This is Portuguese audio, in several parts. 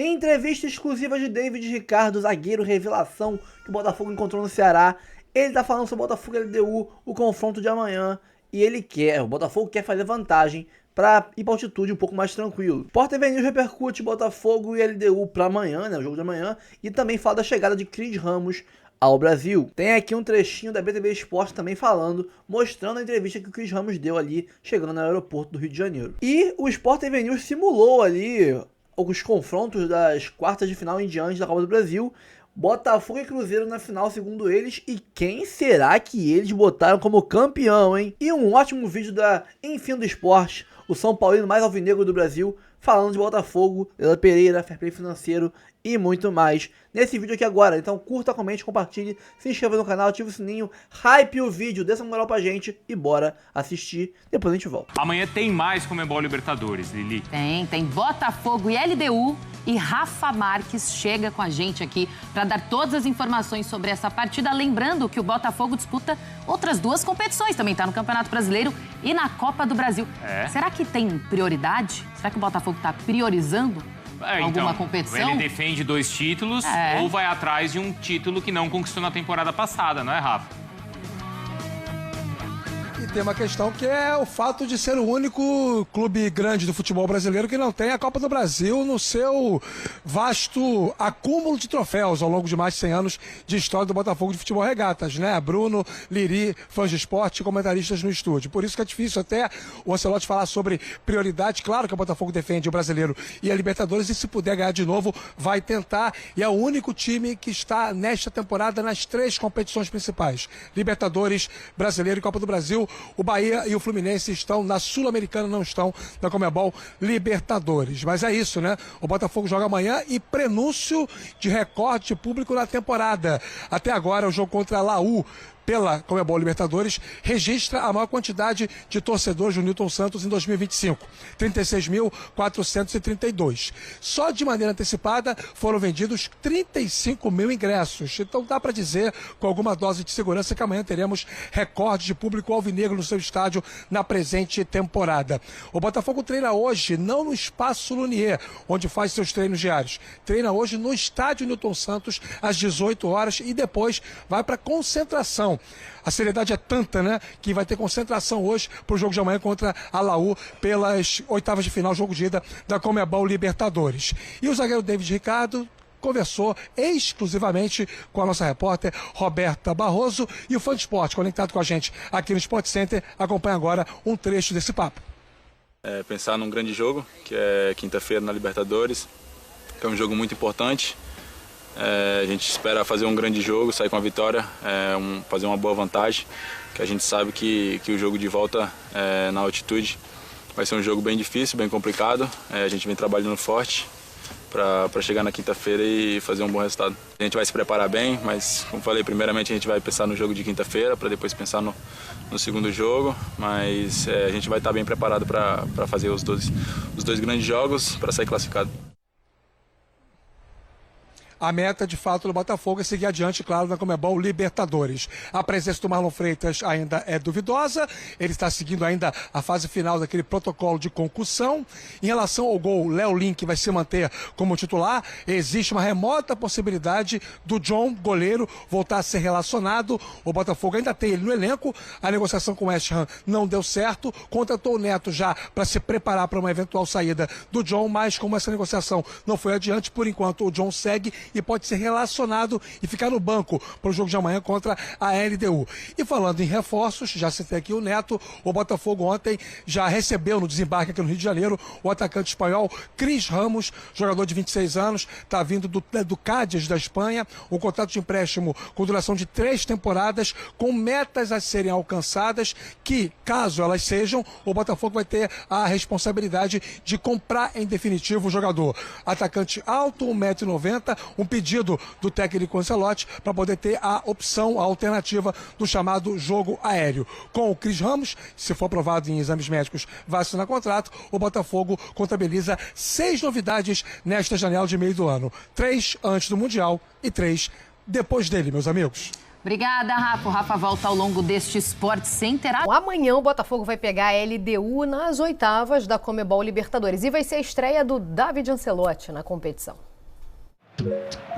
Em entrevista exclusiva de David Ricardo, zagueiro revelação que o Botafogo encontrou no Ceará, ele tá falando sobre o Botafogo e LDU, o confronto de amanhã, e o Botafogo quer fazer vantagem para ir pra altitude um pouco mais tranquilo. Sport TV News repercute Botafogo e LDU para amanhã, né, o jogo de amanhã, e também fala da chegada de Cris Ramos ao Brasil. Tem aqui um trechinho da BTV Esporte também falando, mostrando a entrevista que o Cris Ramos deu ali, chegando no aeroporto do Rio de Janeiro. E o Sport TV News simulou ali os confrontos das quartas de final em diante da Copa do Brasil. Botafogo e Cruzeiro na final, segundo eles. E quem será que eles botaram como campeão, hein? E um ótimo vídeo da Enfim do Esporte, o São Paulino mais alvinegro do Brasil, falando de Botafogo, Leila Pereira, Fair Play Financeiro e muito mais nesse vídeo aqui agora. Então curta, comente, compartilhe, se inscreva no canal, ative o sininho, hype o vídeo, dê essa moral pra gente e bora assistir. Depois a gente volta. Amanhã tem mais Conmebol Libertadores, Lili. Tem Botafogo e LDU, e Rafa Marques chega com a gente aqui para dar todas as informações sobre essa partida. Lembrando que o Botafogo disputa outras duas competições, também tá no Campeonato Brasileiro e na Copa do Brasil. Será que tem prioridade? Será que o Botafogo tá priorizando alguma competição? Ele defende 2 títulos ou vai atrás de um título que não conquistou na temporada passada, não é, Rafa? E tem uma questão que é o fato de ser o único clube grande do futebol brasileiro que não tem a Copa do Brasil no seu vasto acúmulo de troféus ao longo de mais de 100 anos de história do Botafogo de Futebol Regatas, né? Bruno, Liri, fãs de esporte, comentaristas no estúdio. Por isso que é difícil até o Ancelotti falar sobre prioridade. Claro que o Botafogo defende o Brasileiro e a Libertadores, e se puder ganhar de novo, vai tentar. E é o único time que está nesta temporada nas 3 competições principais: Libertadores, Brasileiro e Copa do Brasil. O Bahia e o Fluminense estão na Sul-Americana, não estão na Conmebol Libertadores. Mas é isso, né? O Botafogo joga amanhã e prenúncio de recorde de público na temporada. Até agora, o jogo contra a Laú pela Conmebol Libertadores registra a maior quantidade de torcedores do Newton Santos em 2025, 36.432. Só de maneira antecipada foram vendidos 35 mil ingressos. Então dá para dizer, com alguma dose de segurança, que amanhã teremos recorde de público alvinegro no seu estádio na presente temporada. O Botafogo treina hoje não no Espaço Lunier, onde faz seus treinos diários. Treina hoje no estádio Newton Santos às 18 horas e depois vai para concentração. A seriedade é tanta, né, que vai ter concentração hoje para o jogo de amanhã contra a Laú pelas oitavas de final, jogo de ida da Conmebol Libertadores. E o zagueiro David Ricardo conversou exclusivamente com a nossa repórter Roberta Barroso, e o Fã de Esporte conectado com a gente aqui no Sport Center acompanha agora um trecho desse papo. Pensar num grande jogo, que é quinta-feira na Libertadores, que é um jogo muito importante. A gente espera fazer um grande jogo, sair com a vitória, fazer uma boa vantagem, que a gente sabe que o jogo de volta na altitude vai ser um jogo bem difícil, bem complicado. A gente vem trabalhando forte para chegar na quinta-feira e fazer um bom resultado. A gente vai se preparar bem, mas, como falei, primeiramente a gente vai pensar no jogo de quinta-feira, para depois pensar no segundo jogo, mas a gente vai estar bem preparado para fazer os dois grandes jogos para sair classificado. A meta, de fato, do Botafogo é seguir adiante, claro, na Conmebol Libertadores. A presença do Marlon Freitas ainda é duvidosa. Ele está seguindo ainda a fase final daquele protocolo de concussão. Em relação ao gol, Léo Link vai se manter como titular. Existe uma remota possibilidade do John, goleiro, voltar a ser relacionado. O Botafogo ainda tem ele no elenco. A negociação com o West Ham não deu certo. Contratou o Neto já para se preparar para uma eventual saída do John, mas como essa negociação não foi adiante, por enquanto o John segue e pode ser relacionado e ficar no banco para o jogo de amanhã contra a LDU. E falando em reforços, já citei aqui o Neto, o Botafogo ontem já recebeu no desembarque aqui no Rio de Janeiro o atacante espanhol Cris Ramos, jogador de 26 anos, está vindo do Cádiz da Espanha, um contrato de empréstimo com duração de 3 temporadas, com metas a serem alcançadas, que, caso elas sejam, o Botafogo vai ter a responsabilidade de comprar em definitivo o jogador. Atacante alto, 1,90 m, um pedido do técnico Ancelotti para poder ter a opção, a alternativa do chamado jogo aéreo. Com o Cris Ramos, se for aprovado em exames médicos, vai assinar contrato. O Botafogo contabiliza 6 novidades nesta janela de meio do ano. 3 antes do Mundial e 3 depois dele, meus amigos. Obrigada, Rafa. O Rafa volta ao longo deste Sport Center. Amanhã o Botafogo vai pegar a LDU nas oitavas da Conmebol Libertadores e vai ser a estreia do David Ancelotti na competição.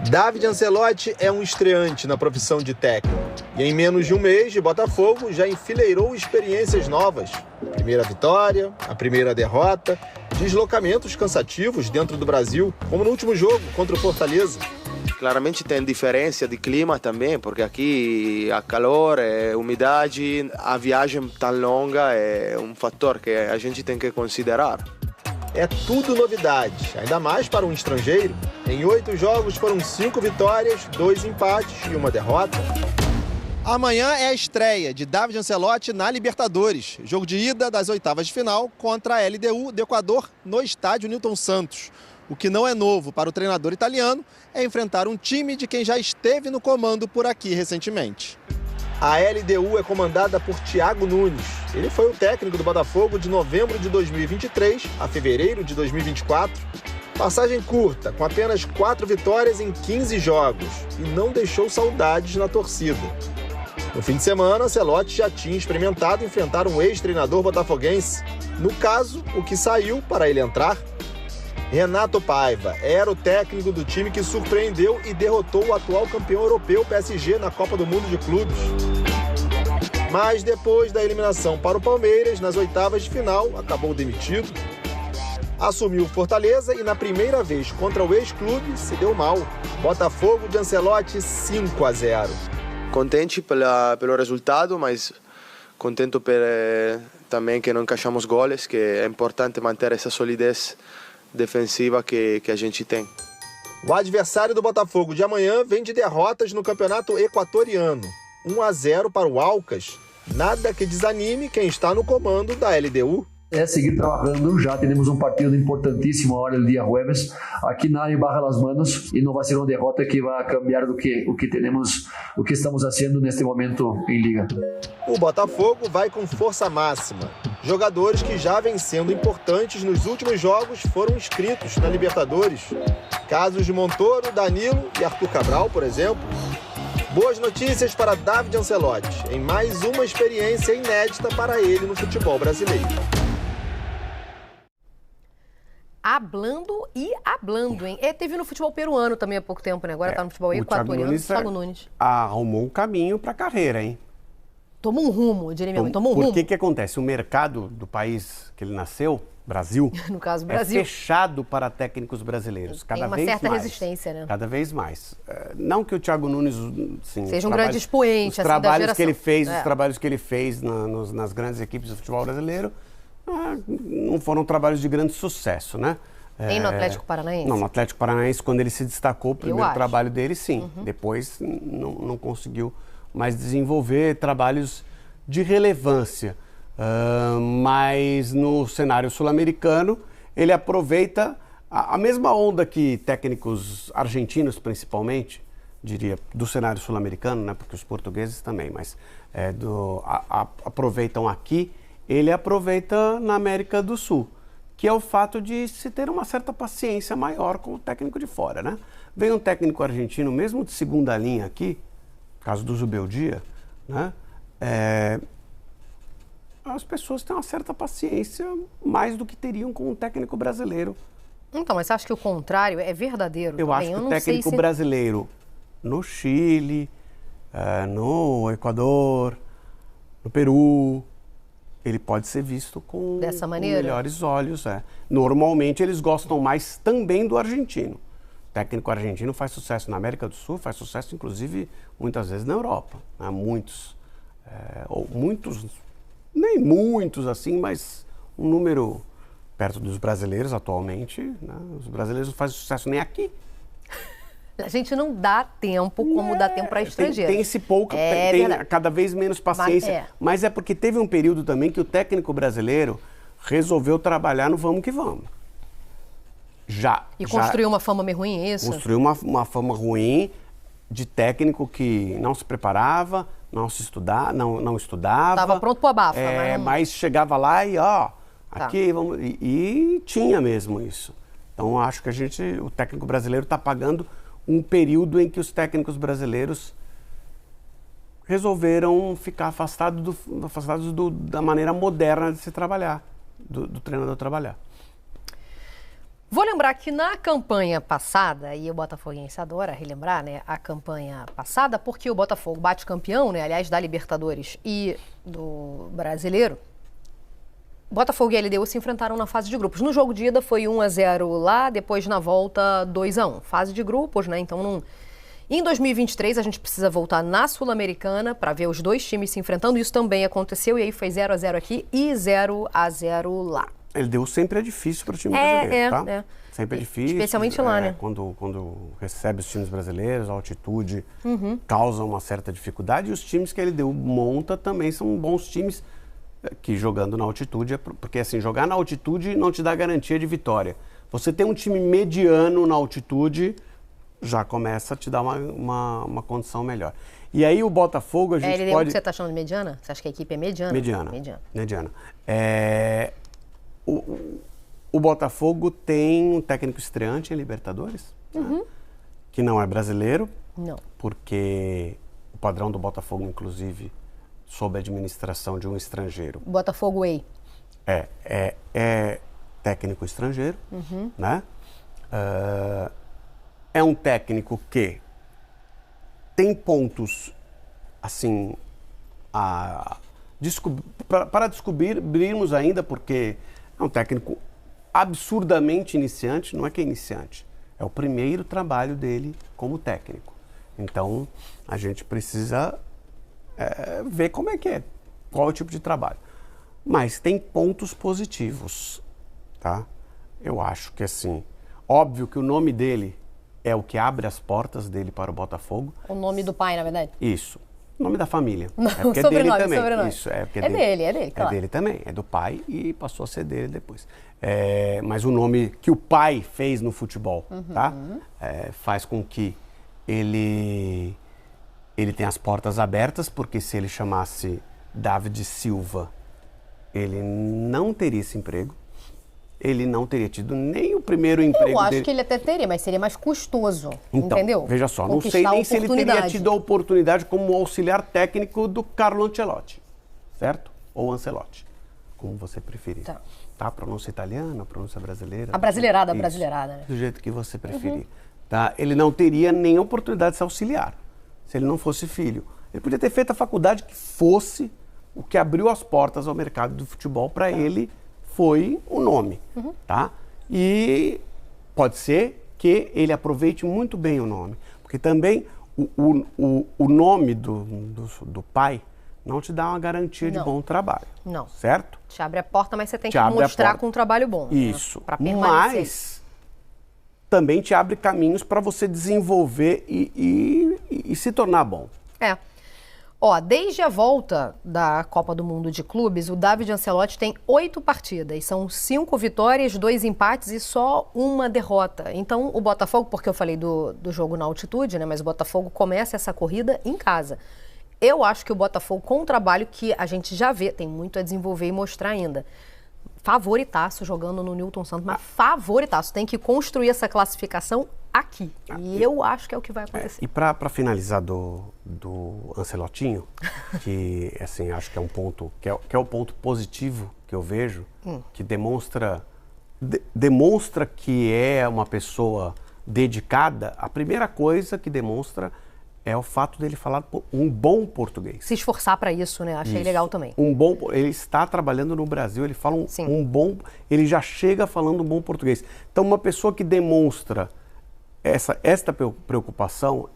David Ancelotti é um estreante na profissão de técnico e em menos de um mês de Botafogo já enfileirou experiências novas. A primeira vitória, a primeira derrota, deslocamentos cansativos dentro do Brasil, como no último jogo contra o Fortaleza. Claramente tem diferença de clima também, porque aqui há calor, umidade, a viagem tão longa é um fator que a gente tem que considerar. É tudo novidade, ainda mais para um estrangeiro. Em 8 jogos foram 5 vitórias, 2 empates e 1 derrota. Amanhã é a estreia de David Ancelotti na Libertadores. Jogo de ida das oitavas de final contra a LDU do Equador no estádio Newton Santos. O que não é novo para o treinador italiano é enfrentar um time de quem já esteve no comando por aqui recentemente. A LDU é comandada por Thiago Nunes. Ele foi o técnico do Botafogo de novembro de 2023 a fevereiro de 2024. Passagem curta, com apenas 4 vitórias em 15 jogos, e não deixou saudades na torcida. No fim de semana, Ancelotti já tinha experimentado enfrentar um ex-treinador botafoguense. No caso, o que saiu para ele entrar. Renato Paiva era o técnico do time que surpreendeu e derrotou o atual campeão europeu PSG na Copa do Mundo de Clubes. Mas depois da eliminação para o Palmeiras, nas oitavas de final, acabou demitido. Assumiu o Fortaleza e na primeira vez contra o ex-clube se deu mal. Botafogo de Ancelotti 5-0. Contente pelo resultado, mas contente também que não encaixamos goles, que é importante manter essa solidez defensiva que a gente tem. O adversário do Botafogo de amanhã vem de derrotas no campeonato equatoriano. 1-0 para o Alcas. Nada que desanime quem está no comando da LDU. É seguir trabalhando, já temos um partido importantíssimo agora no dia jueves, aqui nadie baja las manos e não vai ser uma derrota que vai cambiar o que estamos fazendo neste momento em liga. O Botafogo vai com força máxima. Jogadores que já vêm sendo importantes nos últimos jogos foram inscritos na Libertadores. Casos de Montoro, Danilo e Arthur Cabral, por exemplo. Boas notícias para David Ancelotti, em mais uma experiência inédita para ele no futebol brasileiro. Hablando, hein? Teve no futebol peruano também há pouco tempo, né? Agora tá no futebol equatoriano. Thiago Nunes arrumou um caminho para a carreira, hein? Tomou um rumo, diria minha mãe, tomou um rumo. Por que acontece? O mercado do país que ele nasceu, Brasil, no caso, Brasil, é fechado para técnicos brasileiros. Cada vez mais. Tem uma certa resistência, né? Cada vez mais. Não que o Thiago Nunes seja um grande expoente, os trabalhos que ele fez, os trabalhos que ele fez nas grandes equipes do futebol brasileiro, não foram trabalhos de grande sucesso, né? Nem no Atlético Paranaense? Não, no Atlético Paranaense, quando ele se destacou, o primeiro trabalho dele, sim. Depois, não conseguiu mais desenvolver trabalhos de relevância. Mas no cenário sul-americano, ele aproveita a mesma onda que técnicos argentinos, principalmente, diria, do cenário sul-americano, né? Porque os portugueses também, mas aproveitam aqui. Ele aproveita na América do Sul, que é o fato de se ter uma certa paciência maior com o técnico de fora, né? Vem um técnico argentino, mesmo de segunda linha aqui, caso do Zubeldia, né? As pessoas têm uma certa paciência mais do que teriam com um técnico brasileiro. Então, mas você acha que o contrário é verdadeiro? Eu acho que o técnico brasileiro no Chile, no Equador, no Peru, ele pode ser visto com melhores olhos. Normalmente eles gostam mais também do argentino. O técnico argentino faz sucesso na América do Sul, faz sucesso inclusive muitas vezes na Europa. Né? Muitos, nem muitos assim, mas um número perto dos brasileiros atualmente. Né? Os brasileiros não fazem sucesso nem aqui. A gente não dá tempo como dá tempo para estrangeiros. Tem esse pouco, tem cada vez menos paciência. Mas é porque teve um período também que o técnico brasileiro resolveu trabalhar no vamos que vamos. Construiu uma fama meio ruim, é isso? Construiu uma fama ruim de técnico que não se preparava, não estudava. Estava pronto para o abafo. Mas chegava lá e aqui vamos... E tinha mesmo isso. Então acho que o técnico brasileiro está pagando um período em que os técnicos brasileiros resolveram ficar afastados da maneira moderna de se trabalhar, do treinador trabalhar. Vou lembrar que na campanha passada, e o botafoguense adora relembrar, né, a campanha passada, porque o Botafogo bate campeão, né, aliás, da Libertadores e do Brasileiro, Botafogo e LDU se enfrentaram na fase de grupos. No jogo de ida foi 1-0 lá, depois na volta 2-1. Fase de grupos, né, então não... Em 2023, a gente precisa voltar na Sul-Americana para ver os dois times se enfrentando. Isso também aconteceu e aí foi 0-0 aqui e 0-0 lá. LDU sempre é difícil para o time brasileiro, tá? Sempre é difícil. Especialmente lá, né? Quando recebe os times brasileiros, a altitude causa uma certa dificuldade. E os times que a LDU monta também são bons times que jogando na altitude, porque assim, jogar na altitude não te dá garantia de vitória. Você tem um time mediano na altitude, já começa a te dar uma condição melhor. E aí o Botafogo, a gente LDU pode... que você está chamando de mediana? Você acha que a equipe é mediana? Mediana. O Botafogo tem um técnico estreante em Libertadores, né? Que não é brasileiro, porque o padrão do Botafogo, inclusive, sob a administração de um estrangeiro. Botafogo Way. É técnico estrangeiro, né? É um técnico que tem pontos, assim, para descobrirmos ainda, porque é um técnico absurdamente iniciante, não é que é iniciante, é o primeiro trabalho dele como técnico. Então, a gente precisa ver como é que é, qual é o tipo de trabalho. Mas tem pontos positivos, tá? Eu acho que, assim, óbvio que o nome dele é o que abre as portas dele para o Botafogo. O nome do pai, na verdade? Isso. O nome da família. Não, é porque é dele também. Sobrenome. Isso, é dele, claro. É dele também. É do pai e passou a ser dele depois. Mas o nome que o pai fez no futebol, tá? Faz com que ele tenha as portas abertas, porque se ele chamasse David Silva, ele não teria esse emprego. Ele não teria tido nem o primeiro emprego dele. Eu acho que ele até teria, mas seria mais custoso, então, entendeu? Veja só, não sei nem se ele teria tido a oportunidade como auxiliar técnico do Carlo Ancelotti, certo? Ou Ancelotti, como você preferir. Tá? A pronúncia italiana, a pronúncia brasileira. A brasileirada, né? Do jeito que você preferir. Tá? Ele não teria nem oportunidade de se auxiliar, se ele não fosse filho. Ele podia ter feito a faculdade que fosse o que abriu as portas ao mercado do futebol para ele. Foi o nome, tá? E pode ser que ele aproveite muito bem o nome, porque também o nome do pai não te dá uma garantia de bom trabalho. Não. Certo? Te abre a porta, mas você tem que mostrar com um trabalho bom. Isso. Né? Para permanecer. Mas também te abre caminhos para você desenvolver e se tornar bom. Desde a volta da Copa do Mundo de Clubes, o David Ancelotti tem 8 partidas. São 5 vitórias, 2 empates e só 1 derrota. Então, o Botafogo, porque eu falei do jogo na altitude, né? Mas o Botafogo começa essa corrida em casa. Eu acho que o Botafogo, com um trabalho que a gente já vê, tem muito a desenvolver e mostrar ainda. Favoritaço jogando no Newton Santos, mas favoritaço. Tem que construir essa classificação aqui. E eu acho que é o que vai acontecer. E para finalizar do Ancelotinho, que assim, acho que é um ponto, que é o ponto positivo que eu vejo, que demonstra que é uma pessoa dedicada. A primeira coisa que demonstra é o fato dele falar um bom português. Se esforçar para isso, né? Achei legal também. Ele está trabalhando no Brasil, ele fala ele já chega falando um bom português. Então, uma pessoa que demonstra esta preocupação,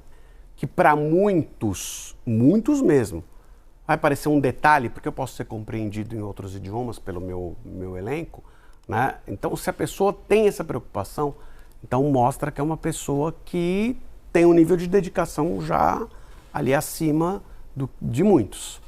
que para muitos mesmo, vai parecer um detalhe, porque eu posso ser compreendido em outros idiomas pelo meu elenco, né? Então, se a pessoa tem essa preocupação, então mostra que é uma pessoa que tem um nível de dedicação já ali acima de muitos.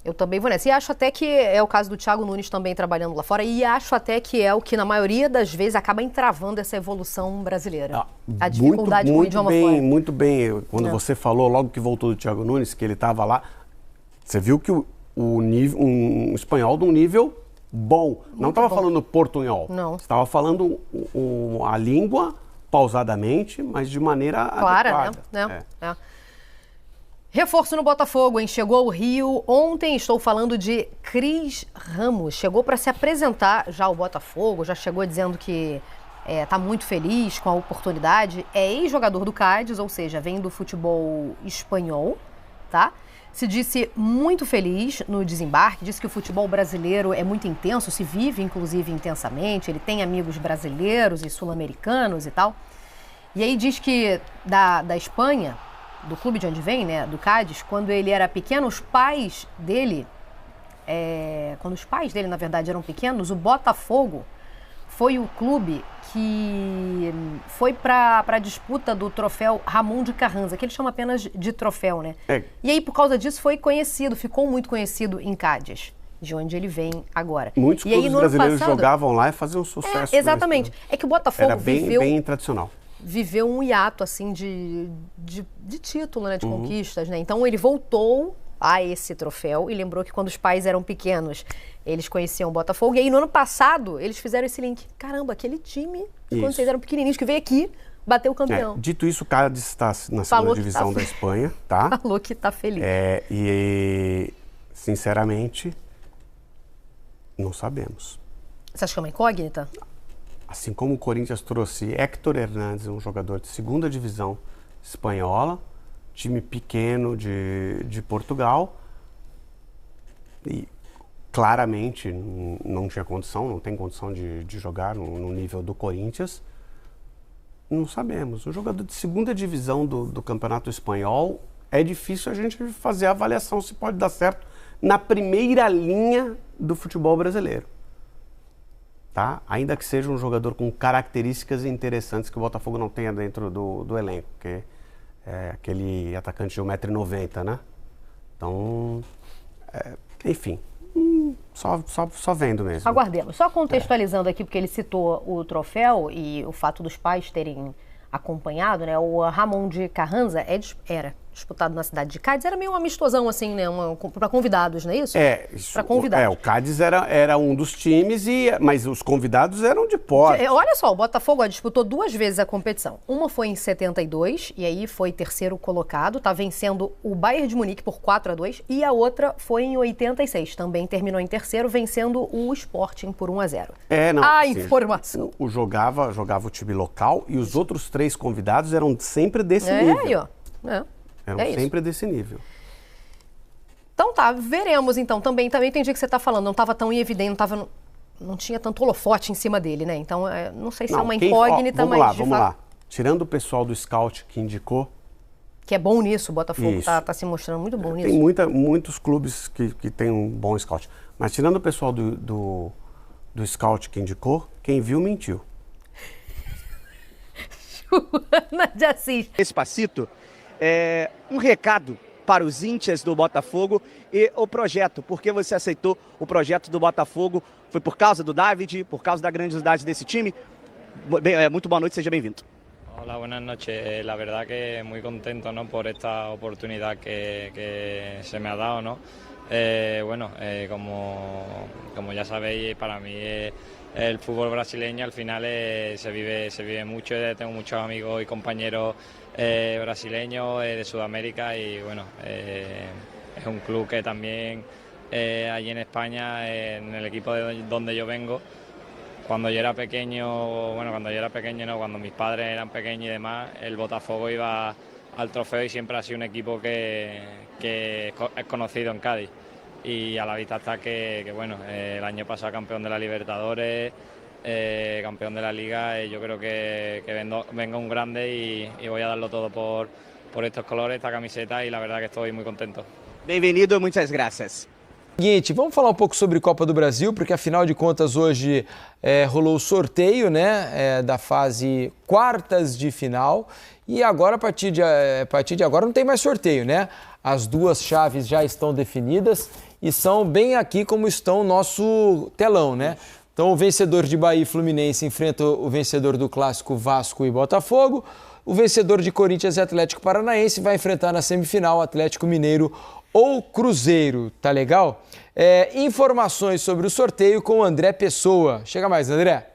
Eu também vou nessa. E acho até que é o caso do Thiago Nunes também trabalhando lá fora, e acho até que é o que, na maioria das vezes, acaba entravando essa evolução brasileira. A dificuldade com o idioma fora. Muito bem. Quando você falou, logo que voltou do Thiago Nunes, que ele estava lá, você viu que um espanhol de um nível bom. Não estava falando portunhol. Não. Estava falando a língua pausadamente, mas de maneira clara, adequada. né? Reforço no Botafogo, hein? Chegou ao Rio ontem, estou falando de Cris Ramos. Chegou para se apresentar já ao Botafogo, já chegou dizendo que está muito feliz com a oportunidade. É ex-jogador do Cádiz, ou seja, vem do futebol espanhol, tá? Se disse muito feliz no desembarque, disse que o futebol brasileiro é muito intenso, se vive inclusive intensamente, ele tem amigos brasileiros e sul-americanos e tal. E aí diz que da Espanha, do clube de onde vem, né, do Cádiz, quando ele era pequeno, os pais dele, na verdade, eram pequenos, o Botafogo foi o clube que foi para a disputa do troféu Ramon de Carranza, que ele chama apenas de troféu, né? E aí, por causa disso, ficou muito conhecido em Cádiz, de onde ele vem agora. Muitos clubes brasileiros jogavam lá e faziam sucesso. Exatamente. É que o Botafogo era bem tradicional. Viveu um hiato, assim, de título, né, de conquistas, né? Então, ele voltou a esse troféu e lembrou que quando os pais eram pequenos, eles conheciam o Botafogo. E aí, no ano passado, eles fizeram esse link. Caramba, aquele time, quando vocês eram pequenininhos, que veio aqui, bateu o campeão. Dito isso, o Cádiz está na segunda divisão da Espanha, tá? Falou que tá feliz. E, sinceramente, não sabemos. Você acha que é uma incógnita? Assim como o Corinthians trouxe Héctor Hernández, um jogador de segunda divisão espanhola, time pequeno de Portugal, e claramente não tinha condição, não tem condição de jogar no nível do Corinthians. Não sabemos. Um jogador de segunda divisão do Campeonato Espanhol, é difícil a gente fazer a avaliação se pode dar certo na primeira linha do futebol brasileiro. Tá? Ainda que seja um jogador com características interessantes que o Botafogo não tenha dentro do elenco, que é aquele atacante de 1,90 m, né? Então, enfim, só vendo mesmo. Aguardemos. Só contextualizando aqui, porque ele citou o troféu e o fato dos pais terem acompanhado, né? O Ramon de Carranza era disputado na cidade de Cádiz, era meio um amistosão, assim, né? Para convidados, não é isso? Para convidados. O Cádiz era um dos times, mas os convidados eram de porte. Olha só, o Botafogo disputou 2 vezes a competição. Uma foi em 72, e aí foi terceiro colocado, tá vencendo o Bayern de Munique por 4-2, e a outra foi em 86, também terminou em terceiro, vencendo o Sporting por 1-0. Informação. Jogava o time local e os outros 3 convidados eram sempre desse nível. Eram sempre desse nível. Então tá, veremos então. Também entendi o que você está falando, não estava tão evidente, não tinha tanto holofote em cima dele, né? Então, não sei se é uma incógnita, mas vamos lá. Tirando o pessoal do scout que indicou... Que é bom nisso, o Botafogo está se mostrando muito bom nisso. Tem muitos clubes que têm um bom scout. Mas tirando o pessoal do scout que indicou, quem viu mentiu. Joana de Assis. Despacito, um recado para os íntias do Botafogo e o projeto. Por que você aceitou o projeto do Botafogo? Foi por causa do David, por causa da grandiosidade desse time? Muito boa noite, seja bem-vindo. Hola, buenas noches. La verdad que muy contento, ¿no?, por esta oportunidad que se me ha dado, ¿no? Como ya sabéis, para mí el fútbol brasileño al final se vive mucho. Tengo muchos amigos y compañeros brasileños de Sudamérica y bueno, es un club que también allí en España, en el equipo donde yo vengo, cuando yo era pequeño, cuando mis padres eran pequeños y demás, el Botafogo iba al trofeo y siempre ha sido un equipo que es conocido en Cádiz. Y a la vista está que el año pasado campeón de la Libertadores, campeón de la Liga, yo creo que vengo un grande y voy a darlo todo por estos colores, esta camiseta, y la verdad que estoy muy contento. Bem-vindo, muitas graças. Seguinte, vamos falar um pouco sobre Copa do Brasil, porque afinal de contas hoje rolou o sorteio, né, da fase quartas de final, e agora a partir de agora não tem mais sorteio, né? As 2 chaves já estão definidas e são bem aqui como estão o nosso telão, né? Então o vencedor de Bahia e Fluminense enfrenta o vencedor do Clássico Vasco e Botafogo. O vencedor de Corinthians e Atlético Paranaense vai enfrentar na semifinal Atlético Mineiro ou Cruzeiro, tá legal? Informações sobre o sorteio com o André Pessoa. Chega mais, André.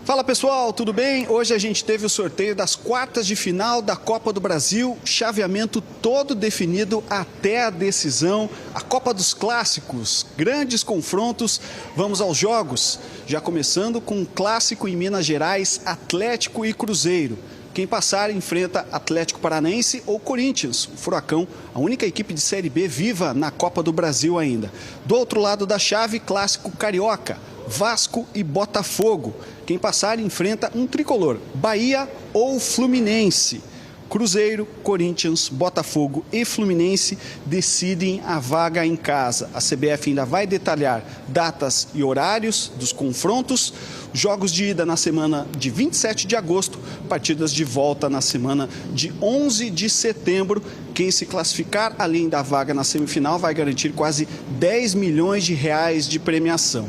Fala pessoal, tudo bem? Hoje a gente teve o sorteio das quartas de final da Copa do Brasil, chaveamento todo definido até a decisão, a Copa dos Clássicos, grandes confrontos. Vamos aos jogos, já começando com um clássico em Minas Gerais, Atlético e Cruzeiro. Quem passar enfrenta Atlético Paranaense ou Corinthians, o Furacão, a única equipe de Série B viva na Copa do Brasil ainda. Do outro lado da chave, clássico carioca, Vasco e Botafogo. Quem passar enfrenta um tricolor, Bahia ou Fluminense. Cruzeiro, Corinthians, Botafogo e Fluminense decidem a vaga em casa. A CBF ainda vai detalhar datas e horários dos confrontos. Jogos de ida na semana de 27 de agosto, partidas de volta na semana de 11 de setembro. Quem se classificar, além da vaga na semifinal, vai garantir quase 10 milhões de reais de premiação.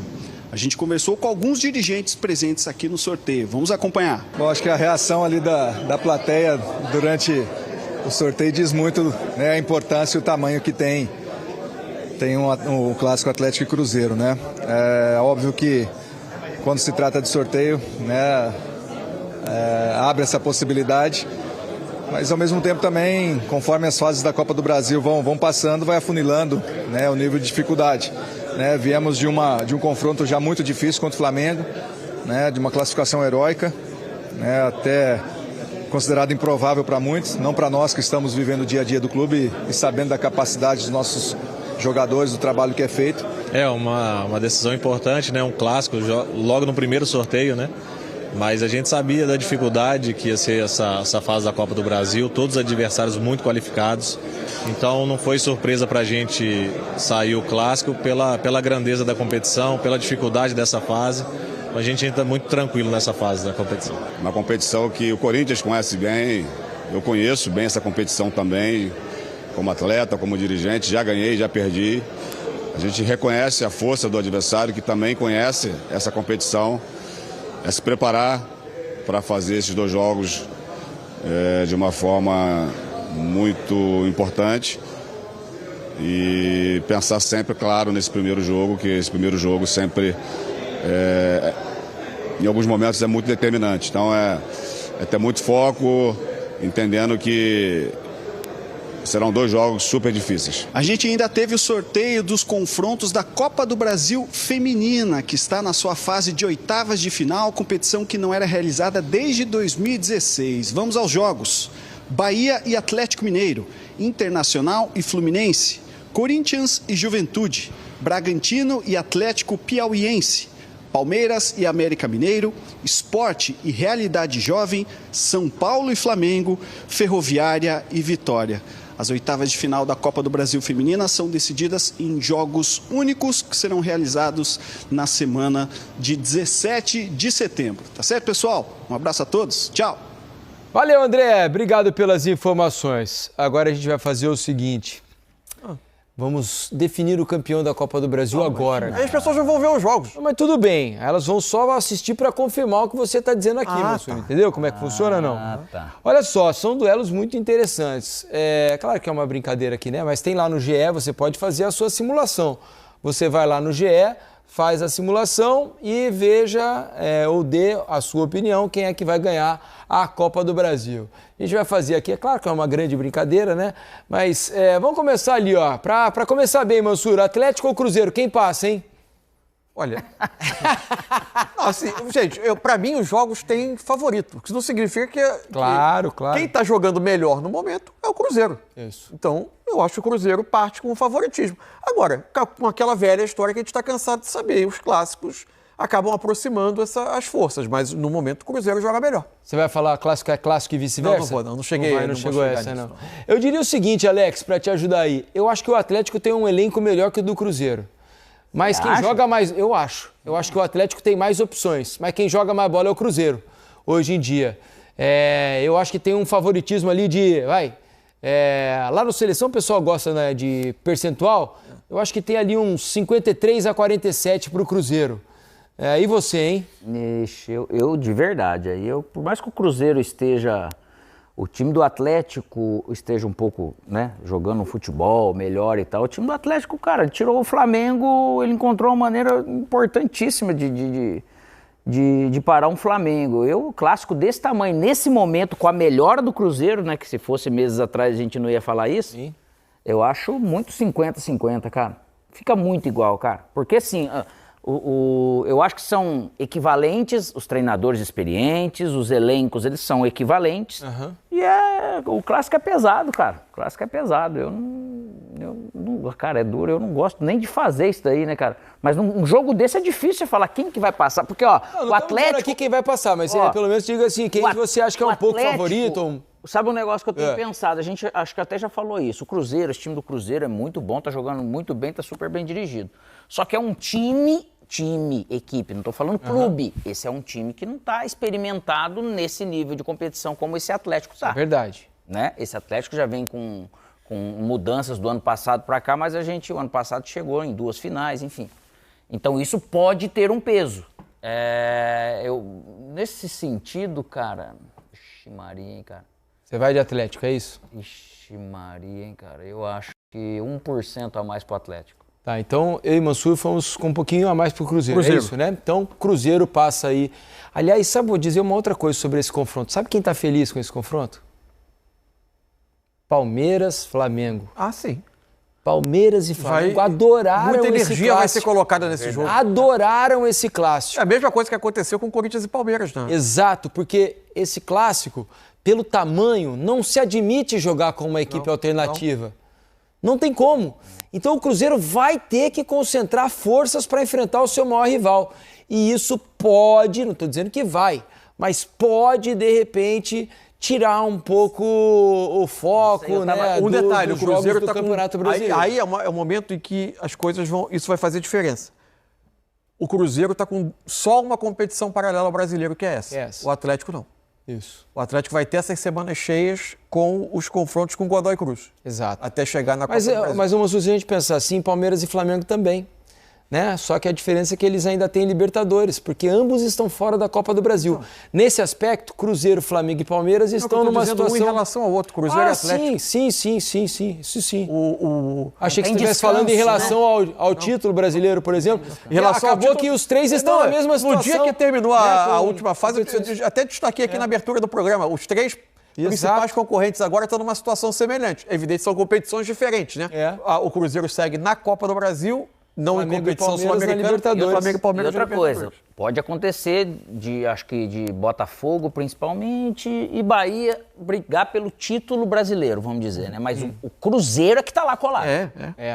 A gente conversou com alguns dirigentes presentes aqui no sorteio. Vamos acompanhar. Bom, acho que a reação ali da plateia durante o sorteio diz muito, né, a importância e o tamanho que tem um clássico Atlético e Cruzeiro, né? É óbvio que quando se trata de sorteio, né, abre essa possibilidade, mas ao mesmo tempo também, conforme as fases da Copa do Brasil vão passando, vai afunilando, né, o nível de dificuldade. Né, viemos de um confronto já muito difícil contra o Flamengo, né, de uma classificação heróica, né, até considerado improvável para muitos, não para nós que estamos vivendo o dia a dia do clube e sabendo da capacidade dos nossos jogadores, do trabalho que é feito. É uma decisão importante, né, um clássico logo no primeiro sorteio, né? Mas a gente sabia da dificuldade que ia ser essa fase da Copa do Brasil, todos os adversários muito qualificados. Então não foi surpresa para a gente sair o clássico pela grandeza da competição, pela dificuldade dessa fase. A gente ainda está muito tranquilo nessa fase da competição. Uma competição que o Corinthians conhece bem, eu conheço bem essa competição também, como atleta, como dirigente, já ganhei, já perdi. A gente reconhece a força do adversário, que também conhece essa competição. É se preparar para fazer esses dois jogos de uma forma muito importante e pensar sempre, claro, nesse primeiro jogo, que esse primeiro jogo sempre, em alguns momentos, é muito determinante. Então é ter muito foco, entendendo que serão dois jogos super difíceis. A gente ainda teve o sorteio dos confrontos da Copa do Brasil Feminina, que está na sua fase de oitavas de final, competição que não era realizada desde 2016. Vamos aos jogos. Bahia e Atlético Mineiro, Internacional e Fluminense, Corinthians e Juventude, Bragantino e Atlético Piauiense, Palmeiras e América Mineiro, Sport e Realidade Jovem, São Paulo e Flamengo, Ferroviária e Vitória. As oitavas de final da Copa do Brasil Feminina são decididas em jogos únicos que serão realizados na semana de 17 de setembro. Tá certo, pessoal? Um abraço a todos. Tchau. Valeu, André. Obrigado pelas informações. Agora a gente vai fazer o seguinte. Vamos definir o campeão da Copa do Brasil agora. Aí as pessoas já vão ver os jogos. Mas tudo bem, elas vão só assistir para confirmar o que você está dizendo aqui, Mansur, entendeu como é que funciona, não? Tá. Olha só, são duelos muito interessantes. Claro que é uma brincadeira aqui, né? Mas tem lá no GE, você pode fazer a sua simulação. Você vai lá no GE, faz a simulação e veja ou dê a sua opinião quem é que vai ganhar a Copa do Brasil. A gente vai fazer aqui, é claro que é uma grande brincadeira, né? Mas vamos começar ali, ó. Para começar bem, Mansur, Atlético ou Cruzeiro, quem passa, hein? Olha, assim, gente, para mim os jogos têm favorito, o que não significa que claro. Quem está jogando melhor no momento é o Cruzeiro. Isso. Então, eu acho que o Cruzeiro parte com o favoritismo. Agora, com aquela velha história que a gente está cansado de saber, os clássicos acabam aproximando as forças, mas no momento o Cruzeiro joga melhor. Você vai falar clássico é clássico e vice-versa? Não cheguei. Não chegou essa, não. Eu diria o seguinte, Alex, para te ajudar aí, eu acho que o Atlético tem um elenco melhor que o do Cruzeiro. Mas quem joga mais, eu acho que o Atlético tem mais opções, mas quem joga mais bola é o Cruzeiro, hoje em dia. Eu acho que tem um favoritismo ali lá no Seleção o pessoal gosta, né, de percentual, eu acho que tem ali uns 53-47 para o Cruzeiro. E você, hein? Eu de verdade, por mais que o Cruzeiro esteja, o time do Atlético esteja um pouco, né, jogando um futebol melhor e tal, o time do Atlético, cara, tirou o Flamengo, ele encontrou uma maneira importantíssima de de parar um Flamengo. O clássico desse tamanho, nesse momento, com a melhora do Cruzeiro, né? Que se fosse meses atrás a gente não ia falar isso. Sim. Eu acho muito 50-50, cara. Fica muito igual, cara. Porque assim, eu acho que são equivalentes, os treinadores experientes, os elencos, eles são equivalentes. Uhum. E o clássico é pesado, cara. O clássico é pesado. Cara, é duro. Eu não gosto nem de fazer isso daí, né, cara? Mas num jogo desse é difícil você falar quem que vai passar. Porque, ó, não o Atlético... aqui quem vai passar, mas pelo menos diga assim, quem você acha que é um pouco favorito? Sabe um negócio que eu tenho pensado? A gente acho que até já falou isso. O Cruzeiro, esse time do Cruzeiro é muito bom, tá jogando muito bem, tá super bem dirigido. Só que é um equipe, não tô falando clube. Esse é um time que não tá experimentado nesse nível de competição como esse Atlético tá. É verdade. Né? Esse Atlético já vem com mudanças do ano passado para cá, mas o ano passado chegou em 2 finais, enfim. Então isso pode ter um peso. Nesse sentido, cara... Ixi Maria, hein, cara. Você vai de Atlético, é isso? Ixi Maria, hein, cara. Eu acho que 1% a mais pro Atlético. Tá, então eu e Mansur fomos com um pouquinho a mais pro Cruzeiro, é isso, né? Então, Cruzeiro passa aí. Aliás, vou dizer uma outra coisa sobre esse confronto. Sabe quem tá feliz com esse confronto? Palmeiras, Flamengo. Ah, sim. Palmeiras e Flamengo adoraram esse clássico. Muita energia vai ser colocada nesse jogo. Adoraram esse clássico. É a mesma coisa que aconteceu com Corinthians e Palmeiras, né? Exato, porque esse clássico, pelo tamanho, não se admite jogar com uma equipe alternativa. Não tem como. Então o Cruzeiro vai ter que concentrar forças para enfrentar o seu maior rival. E isso pode, não estou dizendo que vai, mas pode, de repente... tirar um pouco o foco, né? Um detalhe, dos o Cruzeiro do Campeonato Brasileiro. Aí é o momento em que as coisas vão... Isso vai fazer diferença. O Cruzeiro está com só uma competição paralela ao brasileiro, que é essa. O Atlético não. Isso. O Atlético vai ter essas semanas cheias com os confrontos com Godoy Cruz. Exato. Até chegar na Copa do Brasil. Mas uma se a gente pensar assim, Palmeiras e Flamengo também. Né? Só que a diferença é que eles ainda têm Libertadores, porque ambos estão fora da Copa do Brasil. Não. Nesse aspecto, Cruzeiro, Flamengo e Palmeiras estão numa situação... Um em relação ao outro, Cruzeiro e Atlético. Sim, isso sim. Achei que você estivesse falando em relação ao título brasileiro, por exemplo. Em relação acabou que os três estão na mesma situação. No dia que terminou a última fase, eu até destaquei aqui na abertura do programa, os três principais concorrentes agora estão numa situação semelhante. É evidente que são competições diferentes, né? O Cruzeiro segue na Copa do Brasil, não em competição sul-americana, e outra coisa, pode acontecer acho que de Botafogo principalmente e Bahia brigar pelo título brasileiro, vamos dizer, né? Mas o Cruzeiro é que tá lá colado.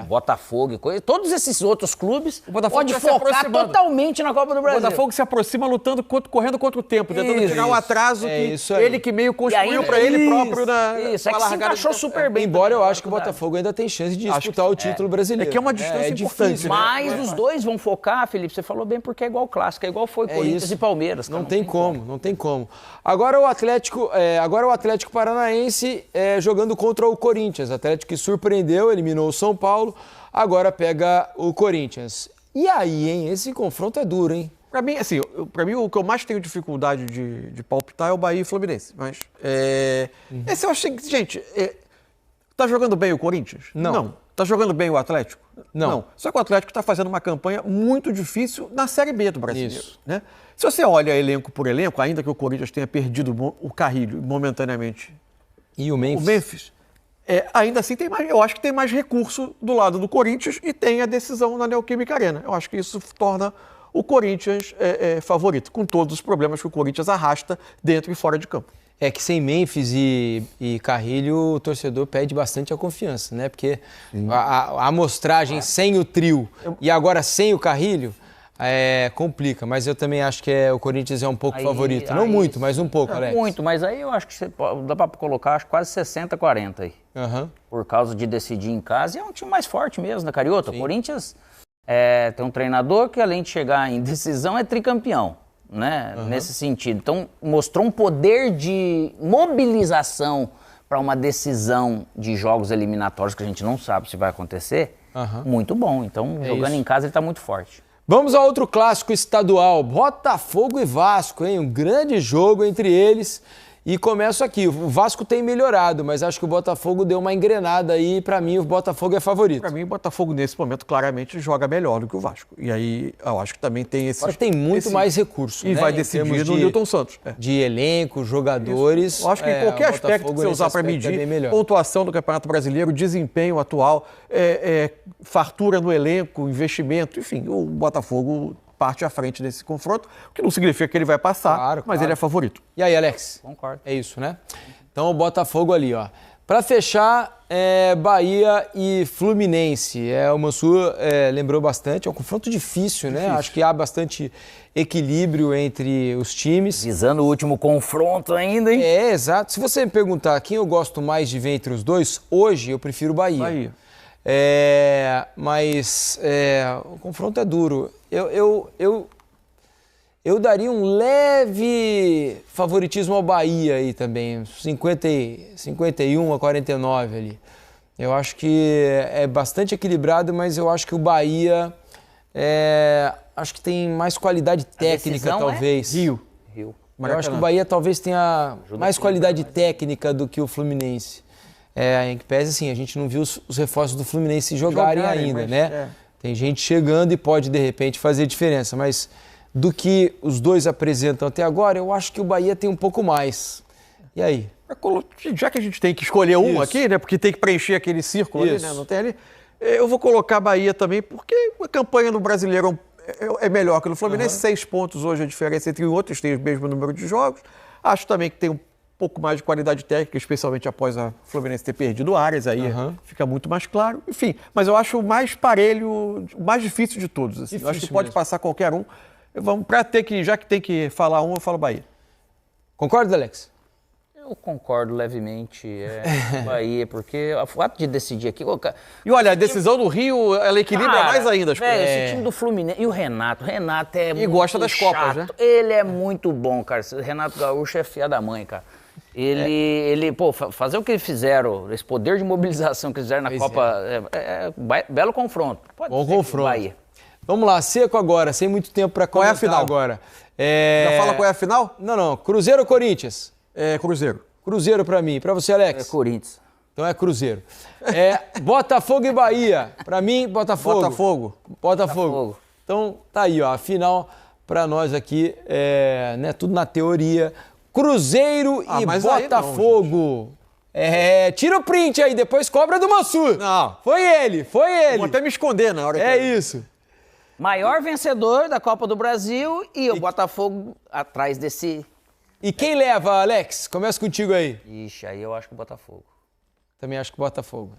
Botafogo e coisa, todos esses outros clubes pode focar totalmente na Copa do Brasil. O Botafogo se aproxima lutando, correndo contra o tempo, tentando tirar o atraso que ele que meio construiu para ele próprio na Isso, é que se encaixou super bem. Embora eu acho que o Botafogo ainda tem chance de disputar o título brasileiro. É que é uma distância importante. Mas os dois vão focar, Felipe, você falou bem, porque é igual clássico, é igual foi Corinthians e Palmeiras. Não tem como. Agora o Atlético Paranaense jogando contra o Corinthians. Atlético que surpreendeu, eliminou o São Paulo, agora pega o Corinthians. E aí, hein? Esse confronto é duro, hein? Pra mim, o que eu mais tenho dificuldade de palpitar é o Bahia e Fluminense. Mas esse eu achei que, gente, tá jogando bem o Corinthians? Não. Tá jogando bem o Atlético? Não. Só que o Atlético está fazendo uma campanha muito difícil na Série B do brasileiro. Isso. Né? Se você olha elenco por elenco, ainda que o Corinthians tenha perdido o Carrilho momentaneamente. E o Memphis? O Memphis. Ainda assim, eu acho que tem mais recurso do lado do Corinthians e tem a decisão na Neoquímica Arena. Eu acho que isso torna o Corinthians favorito, com todos os problemas que o Corinthians arrasta dentro e fora de campo. É que sem Memphis e Carrilho, o torcedor perde bastante a confiança, né? Porque a amostragem sem o trio e agora sem o Carrilho complica. Mas eu também acho que o Corinthians é um pouco favorito. Não muito, mas um pouco, Alex. Muito, mas aí eu acho que dá para colocar quase 60-40 aí. Por causa de decidir em casa. E é um time mais forte mesmo, da Cariota. O Corinthians tem um treinador que, além de chegar em decisão, é tricampeão. Né? Nesse sentido. Então, mostrou um poder de mobilização para uma decisão de jogos eliminatórios que a gente não sabe se vai acontecer, muito bom. Então, jogando em casa, ele está muito forte. Vamos a outro clássico estadual, Botafogo e Vasco, hein? Um grande jogo entre eles. E começo aqui, o Vasco tem melhorado, mas acho que o Botafogo deu uma engrenada aí, para mim o Botafogo é favorito. Para mim o Botafogo nesse momento claramente joga melhor do que o Vasco. E aí eu acho que também tem esse... Agora tem muito mais recurso, e né? vai decidir no Newton Santos. De elenco, jogadores... Eu acho que qualquer aspecto que você usar para medir, pontuação do Campeonato Brasileiro, desempenho atual, fartura no elenco, investimento, enfim, o Botafogo parte à frente desse confronto, o que não significa que ele vai passar, mas ele é favorito. E aí, Alex? Concordo. É isso, né? Então o Botafogo ali, ó. Para fechar, Bahia e Fluminense. O Mansur lembrou bastante, é um confronto difícil, né? Acho que há bastante equilíbrio entre os times. Visando o último confronto ainda, hein? Exato. Se você me perguntar quem eu gosto mais de ver entre os dois, hoje eu prefiro Bahia. Mas o confronto é duro. Eu daria um leve favoritismo ao Bahia aí também, 51-49 ali. Eu acho que é bastante equilibrado, mas eu acho que o Bahia acho que tem mais qualidade técnica, talvez. Rio. Eu acho que o Bahia talvez tenha mais qualidade técnica do que o Fluminense. Em que pese, assim, a gente não viu os reforços do Fluminense jogarem ainda, né? Tem gente chegando e pode, de repente, fazer diferença, mas do que os dois apresentam até agora, eu acho que o Bahia tem um pouco mais. E aí? Já que a gente tem que escolher um aqui, né? Porque tem que preencher aquele círculo ali, né? Não tem ali. Eu vou colocar a Bahia também, porque a campanha no Brasileiro é melhor que no Fluminense. 6 pontos hoje a diferença entre outros, tem o mesmo número de jogos. Acho também que tem um pouco mais de qualidade técnica, especialmente após a Fluminense ter perdido áreas, aí fica muito mais claro. Enfim, mas eu acho o mais parelho, o mais difícil de todos. Assim. Eu acho que pode passar qualquer um. Já que tem que falar um, eu falo Bahia. Concorda, Alex? Eu concordo levemente, Bahia, porque o fato de decidir aqui... E olha, a decisão do Rio, ela equilibra mais ainda as coisas. Esse time do Fluminense... E o Renato é muito gosta das chato. Copas, né? Ele é muito bom, cara. O Renato Gaúcho é filha da mãe, cara. Fazer o que eles fizeram, esse poder de mobilização que eles fizeram na Copa, belo confronto. Bom confronto. Bahia. Vamos lá, seco agora, sem muito tempo para comentar. Qual é a final agora? Já fala qual é a final? Não. Cruzeiro ou Corinthians? Cruzeiro. Cruzeiro pra mim. Pra você, Alex? Corinthians. Então é Cruzeiro. Botafogo e Bahia. Pra mim, Botafogo. Botafogo. Então tá aí, ó. A final pra nós aqui, tudo na teoria. Cruzeiro e Botafogo. Tira o print aí, depois cobra do Mansur. Não. Foi ele. Vou até me esconder na hora que... isso. Maior vencedor da Copa do Brasil e o Botafogo atrás desse... E quem leva, Alex? Começa contigo aí. Ixi, aí eu acho que o Botafogo. Também acho que o Botafogo.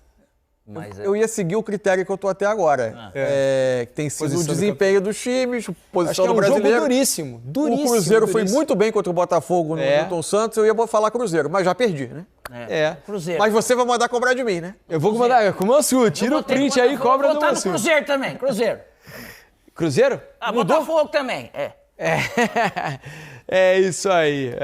Mas eu ia seguir o critério que eu tô até agora. Que tem sido o desempenho dos times, posição do brasileiro. É um jogo duríssimo. O Cruzeiro foi muito bem contra o Botafogo no Newton Santos, eu ia falar Cruzeiro, mas já perdi, né? Cruzeiro. Mas você vai mandar cobrar de mim, né? Eu vou mandar com o Mansur. Tira o print aí e cobra do Mansur. Vou botar no Cruzeiro também, Cruzeiro. Cruzeiro? Botafogo também, É isso aí.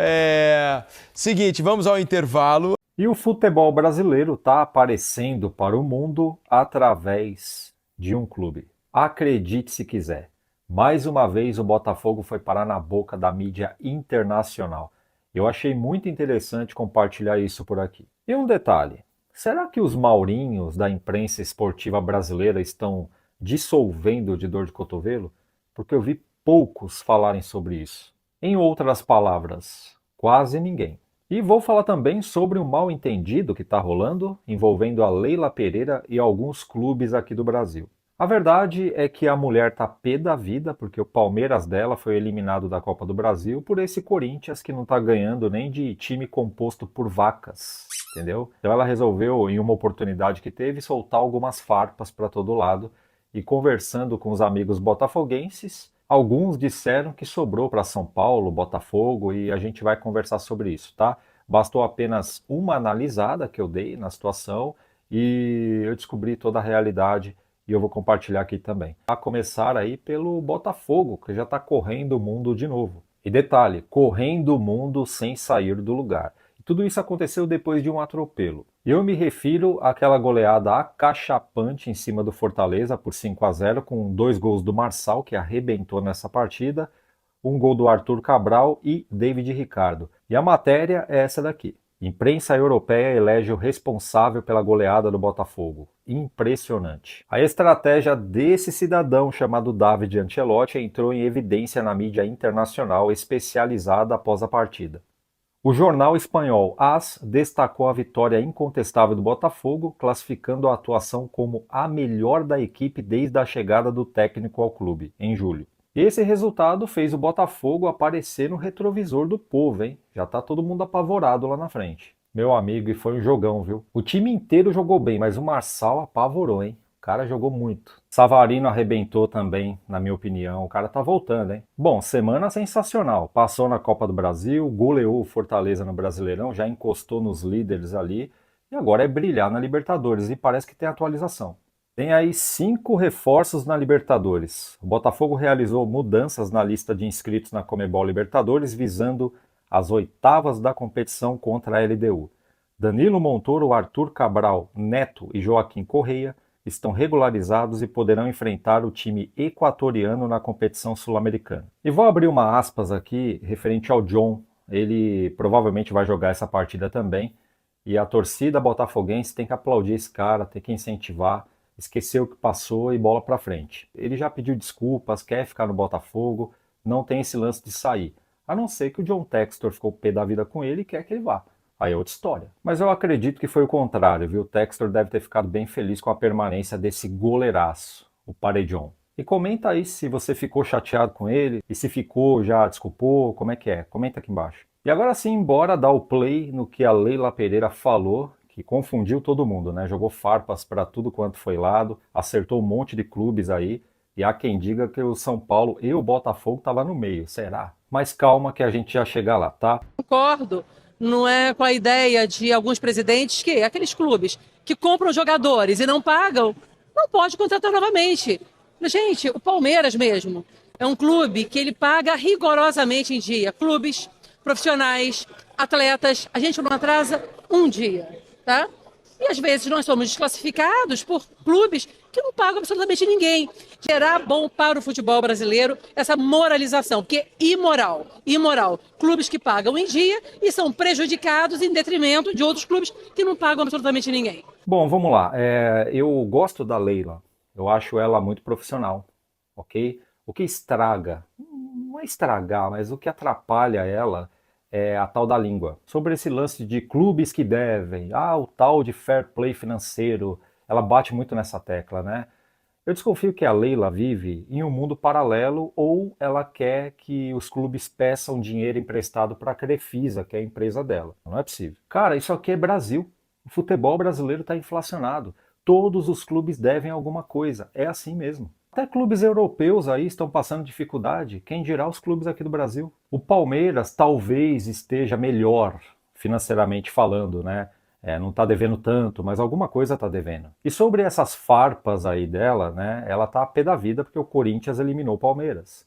Seguinte, vamos ao intervalo. E o futebol brasileiro está aparecendo para o mundo através de um clube. Acredite se quiser. Mais uma vez o Botafogo foi parar na boca da mídia internacional. Eu achei muito interessante compartilhar isso por aqui. E um detalhe, será que os maurinhos da imprensa esportiva brasileira estão dissolvendo de dor de cotovelo? Porque eu vi poucos falarem sobre isso. Em outras palavras, quase ninguém. E vou falar também sobre um mal-entendido que está rolando, envolvendo a Leila Pereira e alguns clubes aqui do Brasil. A verdade é que a mulher tá pé da vida, porque o Palmeiras dela foi eliminado da Copa do Brasil por esse Corinthians que não tá ganhando nem de time composto por vacas, entendeu? Então ela resolveu, em uma oportunidade que teve, soltar algumas farpas para todo lado e conversando com os amigos botafoguenses, alguns disseram que sobrou para São Paulo, Botafogo, e a gente vai conversar sobre isso, tá? Bastou apenas uma analisada que eu dei na situação e eu descobri toda a realidade e eu vou compartilhar aqui também. A começar aí pelo Botafogo, que já está correndo o mundo de novo. E detalhe, correndo o mundo sem sair do lugar. E tudo isso aconteceu depois de um atropelo. Eu me refiro àquela goleada acachapante em cima do Fortaleza por 5-0, com 2 gols do Marçal, que arrebentou nessa partida. um gol do Arthur Cabral e David Ricardo. E a matéria é essa daqui. Imprensa europeia elege o responsável pela goleada do Botafogo. Impressionante. A estratégia desse cidadão chamado David Ancelotti entrou em evidência na mídia internacional especializada após a partida. O jornal espanhol AS destacou a vitória incontestável do Botafogo, classificando a atuação como a melhor da equipe desde a chegada do técnico ao clube, em julho. Esse resultado fez o Botafogo aparecer no retrovisor do povo, hein? Já tá todo mundo apavorado lá na frente. Meu amigo, e foi um jogão, viu? O time inteiro jogou bem, mas o Marçal apavorou, hein? O cara jogou muito. Savarino arrebentou também, na minha opinião. O cara tá voltando, hein? Bom, semana sensacional. Passou na Copa do Brasil, goleou o Fortaleza no Brasileirão, já encostou nos líderes ali. E agora é brilhar na Libertadores. E parece que tem atualização. Tem aí 5 reforços na Libertadores. O Botafogo realizou mudanças na lista de inscritos na Conmebol Libertadores, visando as oitavas da competição contra a LDU. Danilo Montoro, Arthur Cabral, Neto e Joaquim Correia estão regularizados e poderão enfrentar o time equatoriano na competição sul-americana. E vou abrir uma aspas aqui referente ao John. Ele provavelmente vai jogar essa partida também. E a torcida botafoguense tem que aplaudir esse cara, tem que incentivar. Esqueceu o que passou e bola pra frente. Ele já pediu desculpas, quer ficar no Botafogo, não tem esse lance de sair. A não ser que o John Textor ficou pé da vida com ele e quer que ele vá. Aí é outra história. Mas eu acredito que foi o contrário, viu? O Textor deve ter ficado bem feliz com a permanência desse goleiraço, o Paredjon. E comenta aí se você ficou chateado com ele, e se ficou, já desculpou, como é que é? Comenta aqui embaixo. E agora sim, bora dar o play no que a Leila Pereira falou, que confundiu todo mundo, né? Jogou farpas para tudo quanto foi lado, acertou um monte de clubes aí, e há quem diga que o São Paulo e o Botafogo estavam no meio, será? Mas calma que a gente já chega lá, tá? Concordo, não é com a ideia de alguns presidentes que aqueles clubes que compram jogadores e não pagam, não pode contratar novamente. Gente, o Palmeiras mesmo é um clube que ele paga rigorosamente em dia. Clubes, profissionais, atletas, a gente não atrasa um dia. Tá? E às vezes nós somos desclassificados por clubes que não pagam absolutamente ninguém. Será bom para o futebol brasileiro essa moralização, porque é imoral. Clubes que pagam em dia e são prejudicados em detrimento de outros clubes que não pagam absolutamente ninguém. Bom, vamos lá. Eu gosto da Leila. Eu acho ela muito profissional, ok? O que estraga, não é estragar, mas o que atrapalha ela é a tal da língua. Sobre esse lance de clubes que devem, o tal de fair play financeiro, ela bate muito nessa tecla, né? Eu desconfio que a Leila vive em um mundo paralelo ou ela quer que os clubes peçam dinheiro emprestado para a Crefisa, que é a empresa dela. Não é possível. Cara, isso aqui é Brasil. O futebol brasileiro está inflacionado. Todos os clubes devem alguma coisa. É assim mesmo. Até clubes europeus aí estão passando dificuldade, quem dirá os clubes aqui do Brasil. O Palmeiras talvez esteja melhor financeiramente falando, né? Não está devendo tanto, mas alguma coisa está devendo. E sobre essas farpas aí dela, né? Ela está a pé da vida porque o Corinthians eliminou o Palmeiras.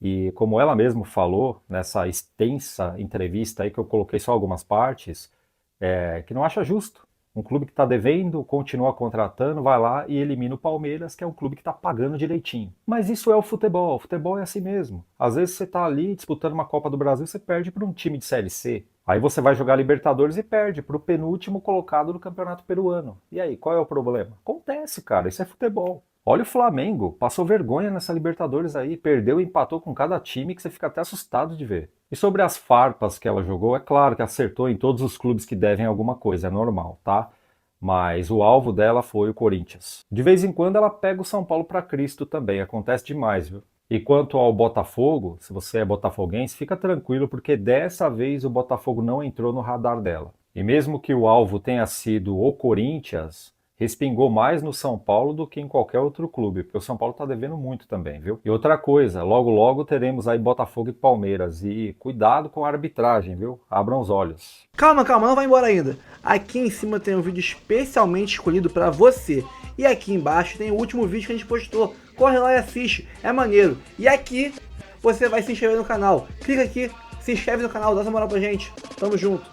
E como ela mesma falou nessa extensa entrevista aí, que eu coloquei só algumas partes, que não acha justo. Um clube que está devendo, continua contratando, vai lá e elimina o Palmeiras, que é um clube que está pagando direitinho. Mas isso é o futebol é assim mesmo. Às vezes você está ali disputando uma Copa do Brasil, você perde para um time de Série C. Aí você vai jogar Libertadores e perde para o penúltimo colocado do Campeonato Peruano. E aí, qual é o problema? Acontece, cara, isso é futebol. Olha o Flamengo, passou vergonha nessa Libertadores aí, perdeu e empatou com cada time que você fica até assustado de ver. E sobre as farpas que ela jogou, é claro que acertou em todos os clubes que devem alguma coisa, é normal, tá? Mas o alvo dela foi o Corinthians. De vez em quando ela pega o São Paulo para Cristo também, acontece demais, viu? E quanto ao Botafogo, se você é botafoguense, fica tranquilo porque dessa vez o Botafogo não entrou no radar dela. E mesmo que o alvo tenha sido o Corinthians, respingou mais no São Paulo do que em qualquer outro clube, porque o São Paulo tá devendo muito também, viu? E outra coisa, logo logo teremos aí Botafogo e Palmeiras, e cuidado com a arbitragem, viu? Abram os olhos. Calma, não vai embora ainda. Aqui em cima tem um vídeo especialmente escolhido para você, e aqui embaixo tem o último vídeo que a gente postou. Corre lá e assiste, é maneiro. E aqui você vai se inscrever no canal. Clica aqui, se inscreve no canal, dá essa moral pra gente. Tamo junto.